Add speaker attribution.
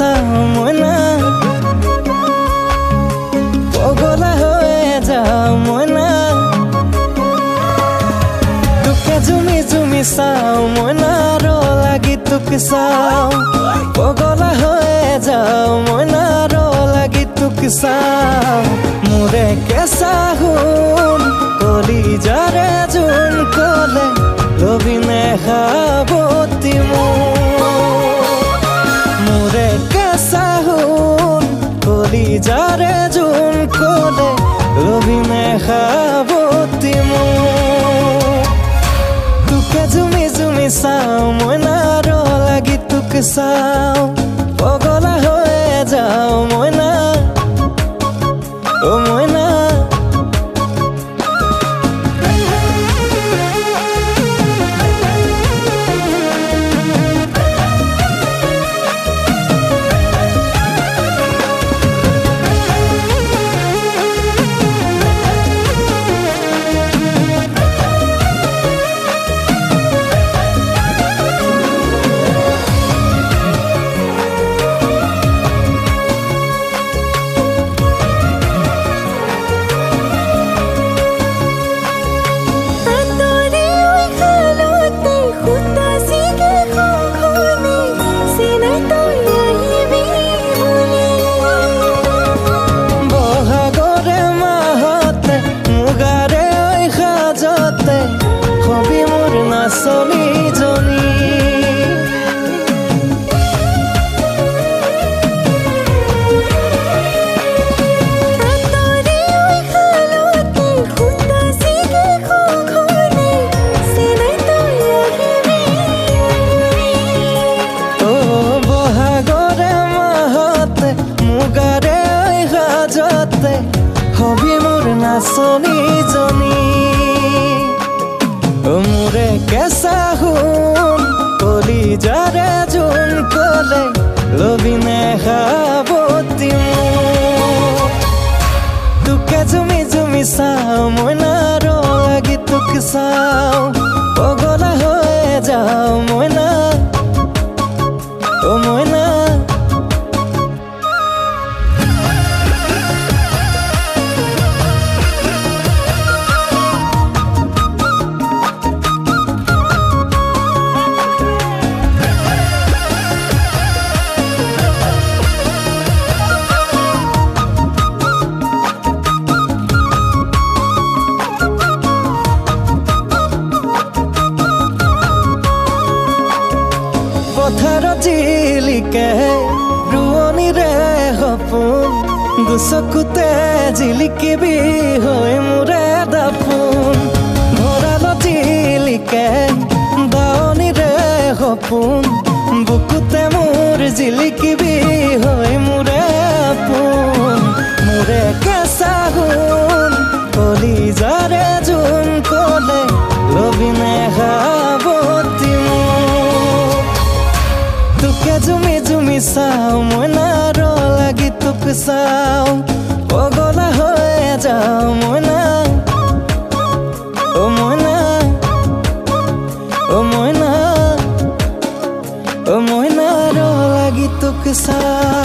Speaker 1: চাও মইনা পগলা হয়ে যাও মইনা তোকে জুমি জুমি চাও মইনা র লাগি তোকে চাও পগলা হয়ে যাও মইনা র লাগি তোকে চাও মোরে কেঁচা হুন কলি যারে জুন কলে লবিনে খাবতি মোরে কেঁচা হুন কলি যারে জুন কলে লবিনে খাবতি তোকে জুমি জুমি চাও মইনা র লাগি তোকে চাও পগলা হয়ে যাও মইনা ও মইনা নাচনী জনী বহাগৰে মাহতে মুগাৰে সাজতে হবি মোৰ নাচনী জনী মোরে কেঁচা হুন কলি যারে জুন কলে লবিনে খাবতি তোকে জুমি জুমি চাও মইনা র লাগি তোকে চাও পগলা হয়ে যাও মইনা ও মইনা পথাৰ জিলিকে ৰোৱনীৰে সপোন দুচকুতে জিলিকিবি হৈ মোৰে দাপোন ভঁৰাল জিলিকে দাৱনীৰে সপোন বুকুতে মোৰ জিলিকিবি হৈ মোৰে আপোন মোৰে কেঁচা হুন কলি যাৰে জোন কলে লবিনে খাবতি তোকে জুমি জুমি চাও মইনা ৰ লাগি তোকে চাও পগলা হয়ে যাও মইনা ও মইনা ও মইনা ও মইনা ৰ লাগি তোকে চাও